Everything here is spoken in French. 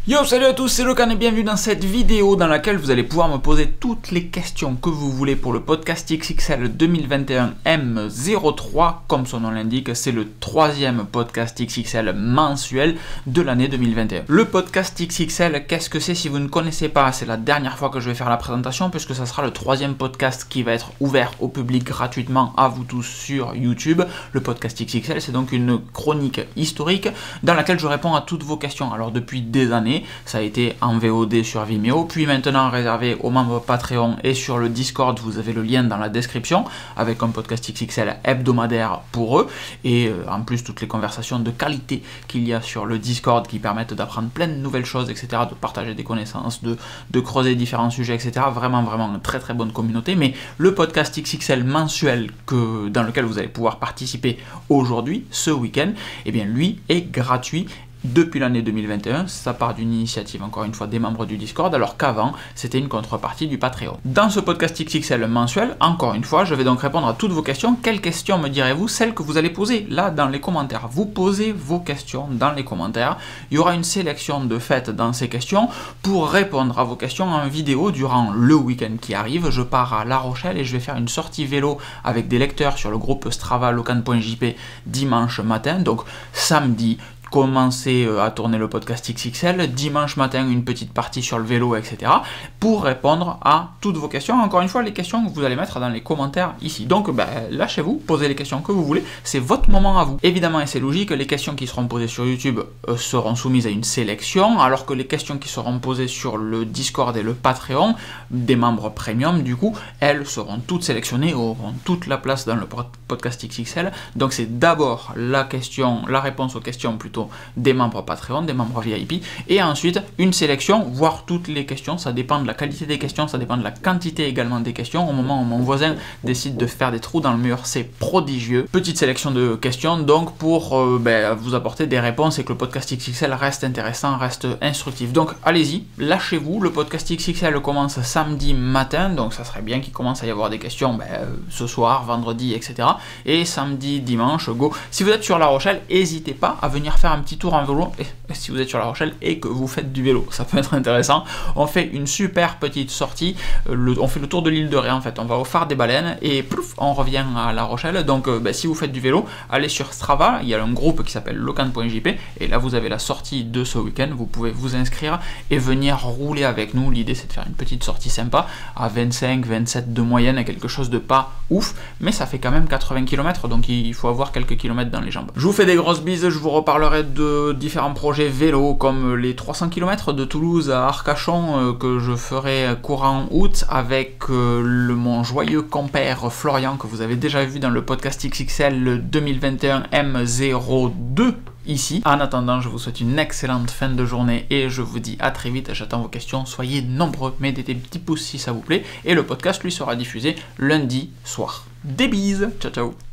Yo, salut à tous, c'est Locan et bienvenue dans cette vidéo dans laquelle vous allez pouvoir me poser toutes les questions que vous voulez pour le podcast XXL 2021 M03. Comme son nom l'indique, c'est le troisième podcast XXL mensuel de l'année 2021. Le podcast XXL, qu'est-ce que c'est? Si vous ne connaissez pas, c'est la dernière fois que je vais faire la présentation puisque ça sera le troisième podcast qui va être ouvert au public gratuitement à vous tous sur YouTube. Le podcast XXL, c'est donc une chronique historique dans laquelle je réponds à toutes vos questions. Alors depuis des années, ça a été en VOD sur Vimeo, puis maintenant réservé aux membres Patreon et sur le Discord, vous avez le lien dans la description, avec un podcast XXL hebdomadaire pour eux, et en plus toutes les conversations de qualité qu'il y a sur le Discord qui permettent d'apprendre plein de nouvelles choses, etc., de partager des connaissances, de creuser différents sujets, etc. Vraiment une très très bonne communauté, mais le podcast XXL mensuel dans lequel vous allez pouvoir participer aujourd'hui, ce week-end, eh bien lui est gratuit. Depuis l'année 2021, ça part d'une initiative, encore une fois, des membres du Discord, alors qu'avant, c'était une contrepartie du Patreon. Dans ce podcast XXL mensuel, encore une fois, je vais donc répondre à toutes vos questions. Quelles questions me direz-vous? Celles que vous allez poser là dans les commentaires. Vous posez vos questions dans les commentaires. Il y aura une sélection de fait dans ces questions pour répondre à vos questions en vidéo durant le week-end qui arrive. Je pars à La Rochelle et je vais faire une sortie vélo avec des lecteurs sur le groupe Strava Locan.jp dimanche matin, donc samedi. Commencer à tourner le podcast XXL, dimanche matin une petite partie sur le vélo, etc. pour répondre à toutes vos questions. Encore une fois, les questions que vous allez mettre dans les commentaires ici. Donc lâchez-vous, posez les questions que vous voulez, c'est votre moment à vous. Évidemment, et c'est logique, les questions qui seront posées sur YouTube seront soumises à une sélection, alors que les questions qui seront posées sur le Discord et le Patreon, des membres premium, du coup, elles seront toutes sélectionnées, auront toute la place dans le podcast XXL. Donc c'est d'abord la réponse aux questions plutôt des membres Patreon, des membres VIP, et ensuite une sélection, voire toutes les questions, ça dépend de la qualité des questions, ça dépend de la quantité également des questions. Au moment où mon voisin décide de faire des trous dans le mur, c'est prodigieux. Petite sélection de questions donc pour vous apporter des réponses et que le podcast XXL reste intéressant, reste instructif. Donc allez-y, lâchez-vous, le podcast XXL commence samedi matin, donc ça serait bien qu'il commence à y avoir des questions ce soir, vendredi, etc. Et samedi, dimanche, go. Si vous êtes sur La Rochelle, n'hésitez pas à venir faire un petit tour en vélo, et si vous êtes sur La Rochelle et que vous faites du vélo, ça peut être intéressant. On fait une super petite sortie, on fait le tour de l'île de Ré en fait, on va au phare des baleines et plouf, on revient à La Rochelle. Donc si vous faites du vélo, allez sur Strava, il y a un groupe qui s'appelle Locan.jp et là vous avez la sortie de ce week-end, vous pouvez vous inscrire et venir rouler avec nous. L'idée c'est de faire une petite sortie sympa à 25-27 de moyenne, quelque chose de pas ouf, mais ça fait quand même 80 km, donc il faut avoir quelques kilomètres dans les jambes. Je vous fais des grosses bises, je vous reparlerai de différents projets vélo comme les 300 km de Toulouse à Arcachon que je ferai courant août avec mon joyeux compère Florian que vous avez déjà vu dans le podcast XXL 2021 M02 ici. En attendant, je vous souhaite une excellente fin de journée et je vous dis à très vite. J'attends vos questions, soyez nombreux, mettez des petits pouces si ça vous plaît et le podcast lui sera diffusé lundi soir. Des bises, ciao ciao.